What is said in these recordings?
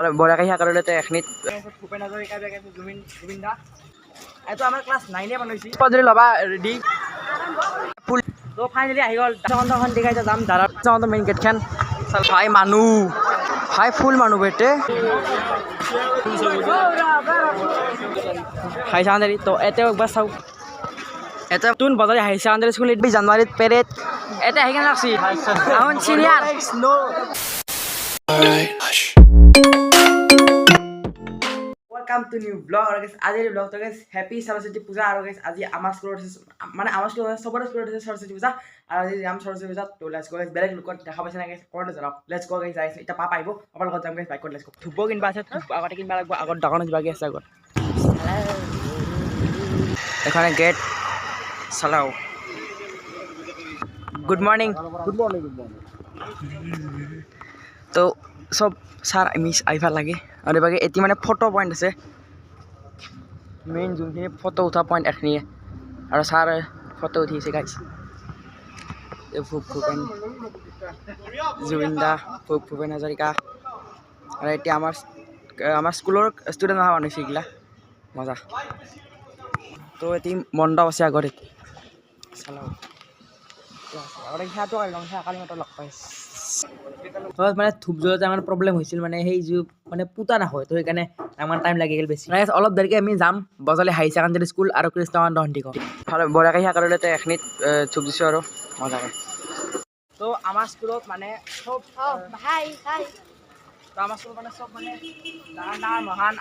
বঢ়িয়াকৈ শিকা কৰিলে এখিনিত ভূপেন হাজৰিকা জুবিন দা এইটো আমাৰ ক্লাছ 9 বনাইছি যদি ল'বা ৰেডি ফুল তো ফাইনেলি আহি গ'ল চন্দখন দেখাইছে যাম দাদা চন্দ মেইন গেটখন ভাই মানুহ ভাই ফুল মানুহ বেটে হাই ছেকেণ্ডাৰী তো এতিয়াও একবাৰ চাওক এটা নতুন বজাৰী হাই ছেকেণ্ডাৰী স্কুল 20 জানুৱাৰীত পেৰেড এটা আহি কেনে লাগছি এখন senior Welcome to new vlog. আজিৰ ব্লগটো গাইস হ্যাপি সৰস্বতী পূজা আৰু গাইস আজি আমাৰ স্কুলত মানে আমাৰ স্কুলত সবৰে স্কুলত সৰস্বতী পূজা আৰু আজি যাম সৰস্বতী পূজা তো লেটস গো গাইস বেলেগ লুকত দেখা পাইছে না গাইস কোনটো যাওক লেটস গো গাইস এটা পাপা আহিব পাপাৰ লগত যাম গাইস বাইকত লেটস গো থুব কিনবা আছে আগতে কিনবা লাগব আগত দোকানত যাবগে আছে আগত এখানে গেট চালাও গুড মর্নিং তো সব স্যার মিস আইফা লাগে আৰু বাকি এটি মানে ফটো পয়েন্ট আছে মেইন যোনখিনি ফটো উঠা পয়েন্ট এখনি আৰু স্যাৰ ফটো উঠিছে গাইস ভূপেন জুবিন দা ভূপেন হাজৰিকা আৰু এতিয়া আমাৰ স্কুলৰ ষ্টুডেন্ট অহা মানুহ শিকলা মজা তো এটি মণ্ডপ আছে আগত চালাও আৰু ইহাতো কালি কালি মত লগ পাইছ মানে ধূপ জ্বলাতে আমাৰ প্ৰব্লেম হৈছিল মানে সেই যে মানে পুতা নহয় তো সেইকাৰণে আমাৰ টাইম লাগি গ'ল বেছি অলপ দেৰিকৈ আমি যাম বজালি হাই ছেকেণ্ডাৰী স্কুল আৰু কৃষ্ণকান্ত সন্ধিক বঢ়িয়াকৈ শিকা কৰিলে এখিনিত ধূপ দিছোঁ আৰু মজাকৈ তো আমাৰ স্কুলত মানে চব তো আমাৰ স্কুলত মানে চব মানে ডাঙৰ ডাঙৰ মহান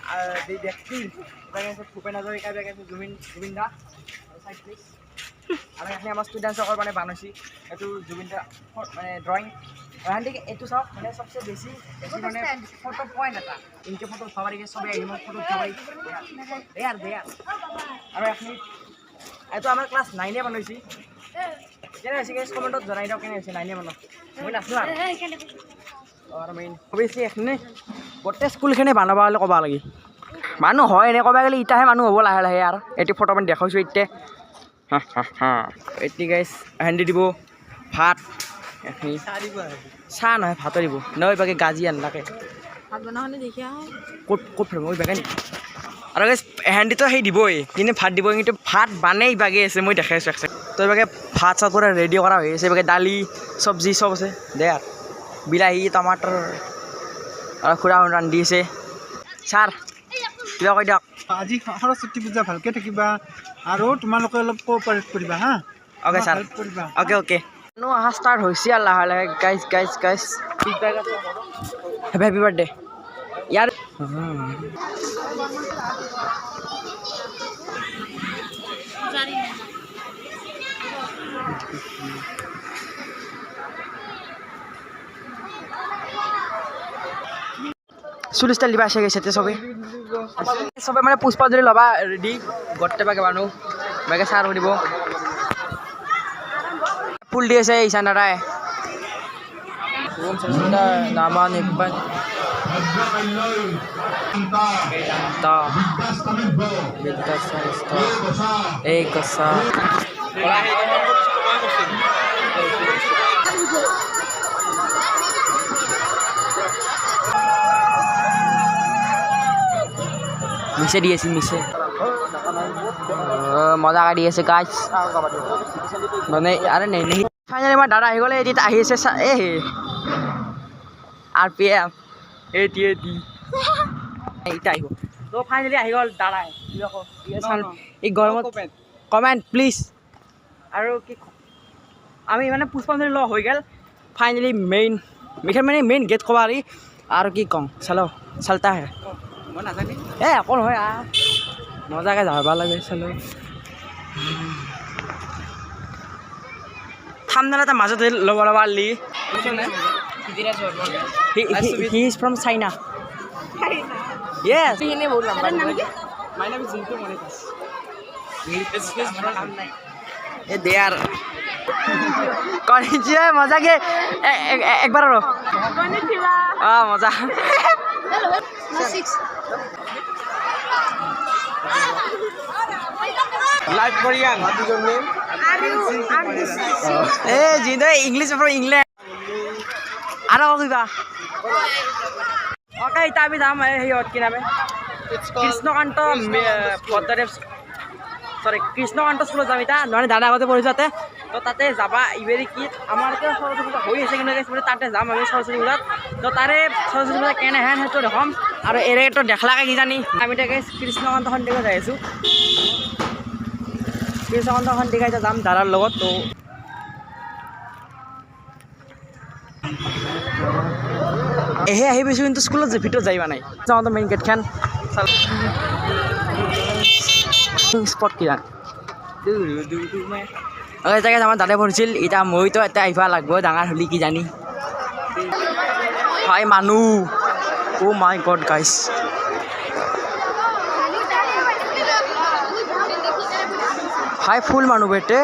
ব্যক্তি ভূপেন হাজৰিকা জুবিন দা আৰু এখানে আমাৰ ষ্টুডেণ্টসকল মানে বানাইছি এইটো জুবিন দা মানে ড্ৰয়িং এইটো চাওক মানে সবচে বেছি মানে ফটো পয়েন্ট এটা ইনকে ফটো উঠাব লাগে সবে আহিব ফটো উঠাব দেয়াৰ আৰু এখানে এইটো আমাৰ ক্লাছ 9 বনাইছি কেনে হৈছে গাইস কমেন্টত জনাই দিয়ক কেনে হৈছে 9 বনাও মই নাচলো আৰু মেইন অবভিয়াসলি এখানে গোটেই স্কুলখনে বানাব হলে ক'বা লাগে মানুহ হয় এনে ক'বা গ'লে ইটাহে মানুহ হ'ব লাহে লাহে আৰু এইটো ফটো পয়েন্ট দেখাইছোঁ এতিয়া এতিয়া গাইস হেন্দি দিব ভাত চাহ নহয় ভাতো দিব নহয় বাকি গাজি আনলাকে ভাত বনাওঁনে দেখিয়া ক'ত ফেৰম ওই বাগান আৰু গাইস হেন্দিটো সেই দিবই কিন্তু ভাত দিব কিন্তু ভাত বানেই বাগে আছে মই দেখাইছোঁ এক তো বাকি ভাত চাত পুৰা ৰেডি কৰা হৈ আছে বাকি দালি চব্জি চব আছে দে আৰু বিলাহী টমাটৰ আৰু খুৰা ৰান্ধি আছে ছাৰ কিবা কৈ দিয়ক আজি সৰস্বতী পূজা ভালকে থাকিবা আৰু তোমালোকে অলপ কোঅপাৰেট কৰিবা হা okay sir okay okay no আহা ষ্টাৰ্ট হৈছে আৰু লাহে লাহে গাইজ হেপী বাৰ্থডে ইয়াৰ চুলিষ্টাইল দিবা আছে গৈছে চবে মানে পুষ্পা যদি ল'বা ৰেডি গোটেই বাকে মানুহ বাকে চাৰ দিব ফুল দি আছে ঈশান দাদাই নামা নিপান এই গছা মিছে দি আছে মিছে মজা দি আছে গাইছ মানে আরে নেই ফাইনালি আমাৰ দাদা আহি গ'লে এতিয়া আহি আছে RPM এটি এইটা আহিব তো ফাইনালি আহি গ'ল দাদাই এই গৰমত কমেণ্ট প্লিজ আৰু কি আমি মানে পুষ্পাঞ্জলি ল হৈ গ'ল ফাইনালি মেইন গেট ক'বা আৰু কি কওঁ চালতা হে মই নাজানি একো নহয় মজাকৈ যাবা লাগে চালো ঠাণ্ডা এটা মাজতে ল'ব পাৰলি he is from China Yes. My name is Zintu Monitas. They are. Konnichiwa, मजा के एक बार रो. Konnichiwa. मजा. Live Korean. What is your name? Zintu English from England. Ada apa okay এতিয়া আমি যাম হেৰিয়ত কি নামে কৃষ্ণকান্ত ভট্টদেৱ চৰি কৃষ্ণকান্ত স্কুলত যাম এতিয়া নহ'লে দাদা আগতে পঢ়িছোঁ তাতে তো তাতে যাবা ইবেৰি কি আমাৰ এতিয়া সৰস্বতী পূজা হৈ আছে কিন্তু তাতে যাম আমি সৰস্বতী পূজাত তো তাৰে সৰস্বতী পূজা কেনেহেন সেইটো দেখাম আৰু এৰেটো দেখলাকে কিজানি আমি তাকে কৃষ্ণকান্ত সন্দিকৈ যাই আছোঁ কৃষ্ণকান্ত সন্দিকৈ এতিয়া যাম দাদাৰ লগত তো এহে আহি পাইছোঁ কিন্তু স্কুলত যে ভিতৰত যাই নাই যাওঁ মেইন গেটখন স্পট কি জান তাকে আমাৰ দাদাই পঢ়িছিল এতিয়া মইতো এতিয়া আহিব লাগিব ডাঙৰ হ'লি কি জানি হাই মানুহ অ' মাই গড গাইছ হাই ফুল মানুহ বেটে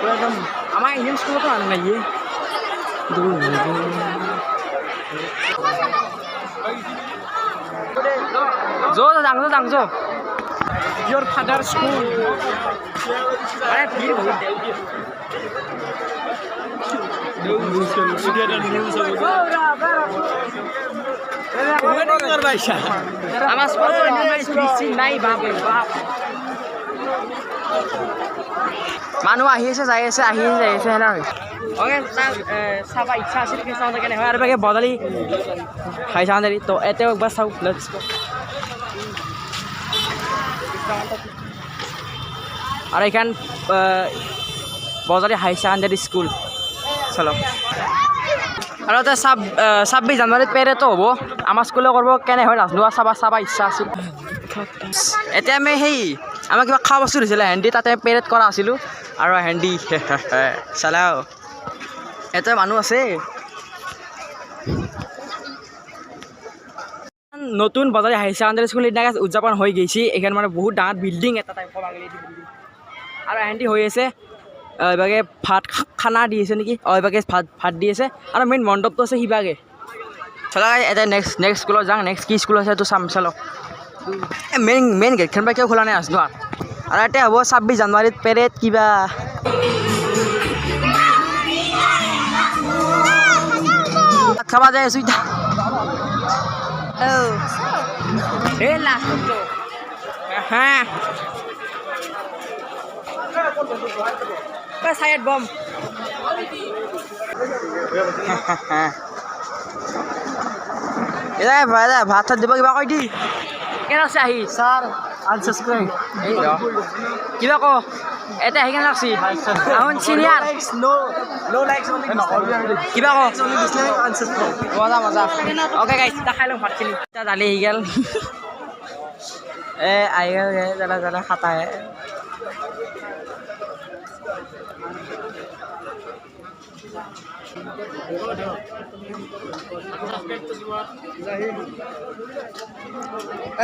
একদম আমাৰ ইণ্ডিয়ান স্কুলতো আনা নাই যাংছ ইয়ৰ ফাদাৰ স্কুল ভিৰ আমাৰ নাই বাপ মানুহ আহি আছে যাই আছে সেনে অ'কে তাৰ চাবা ইচ্ছা আছিল কি চাওঁ কেনে হয় আৰু বাকী বদালি খাই চাওঁ দেৰি তো এতিয়াও একবাৰ চাওঁ আৰু এইখন বজাৰী হাই ছেকেণ্ডেৰী স্কুল চলো আৰু এতিয়া 26 জানুৱাৰীত পেৰেডো হ'ব আমাৰ স্কুলে কৰিব কেনে হয় নাজানো চাবা ইচ্ছা আছিল এতিয়া আমি আমাৰ কিবা খোৱা বস্তু দিছিলে হেণ্ডি তাতে পেৰেড কৰা আছিলোঁ আৰু হেণ্ডি চালাও এতিয়া মানুহ আছে নতুন বজাৰী হাই ছেকেণ্ডেৰী স্কুল এদিনাকে উদযাপন হৈ গৈছে এইখন মানে বহুত ডাঙৰ বিল্ডিং এটা টাইপ ক'ব গ'লে আৰু হেণ্ডি হৈ আছে এইভাগে ভাত খানা দি আছে নেকি এইভাগে ভাত দি আছে আৰু মেইন মণ্ডপটো আছে সিভাগে চলা এতিয়া নেক্সট স্কুলত যাওঁ নেক্সট কি স্কুল আছে এইটো চাম চালক মেইন গেটখন পৰা কিয় খোলা নাই আছোঁ আৰু এতিয়া হ'ব 26 জানুৱাৰীত পেৰেড কিবা খাবা যাই আছোঁ এতিয়া হা চাইড বম এতিয়া ভাত চাত দিব কিবা কৈ দি কেনে আছে আহি ছাৰ আনছাবস্ক্ৰাইব কিবা ক এতিয়া আহি কেনে লাগছি আহোন চিনিয়ৰ কিবা ক মজা অ'কে গাইছ এতিয়া খাই লওঁ ভাতখিনি এতিয়া দালি আহি গ'ল আহি গ'ল জ্বালা খাটাহে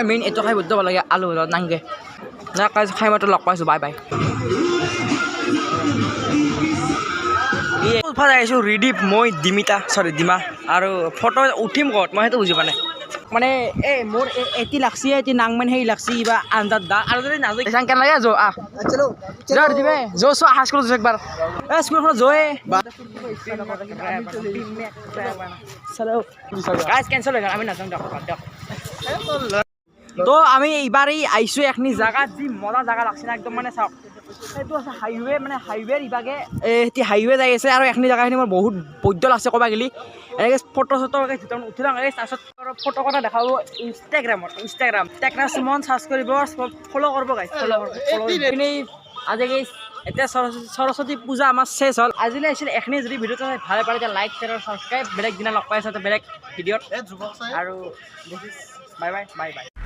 মেইন এইটো খাই বহুত যাব লাগে আলু নাংগে খাই মই লগ পাইছোঁ বাই ফালে আহিছোঁ ৰিদীপ মই ডিমা আৰু ফটো উঠিম ক'ত মই সেইটো বুজি পোৱা নাই মানে মোৰ এটি লাগছি এটি নাংমান সেই লাগছি কিবা আঞ্জাত দা আৰু যদি নাযায় কেনে লাগে দিবে চোৱা আহা স্কুলত একবাৰ স্কুলখনত জয়ে কেঞ্চেল হৈ গ'ল আমি নাযাওঁ দিয়ক তো আমি এইবাৰ আহিছোঁ এখিনি জেগাত যি মজা জেগা লাগছে না একদম মানে চাওক সেইটো আছে হাইৱে মানে হাইৱেৰ ইভাগে হাইৱে যাই আছে আৰু এখিনি জেগাখিনি মোৰ বহুত বৈদ্য লাগছে ক'বা গেলি এনেকৈ ফটো উঠি লওঁ তাৰপিছত ফটো কথা দেখাব ইনষ্টাগ্ৰাম টেকনা সুমন চাৰ্চ কৰিব ফ'ল' কৰিব গাইছ আজি এতিয়া সৰস্বতী পূজা আমাৰ শেষ হ'ল আজিলৈ আহিছিল এখিনি যদি ভিডিঅ'টো ভালে পালে এতিয়া লাইক শ্বেয়াৰ ছাবস্ক্ৰাইব বেলেগ দিনা লগ পাই আছে বেলেগ ভিডিঅ'ত আৰু বাই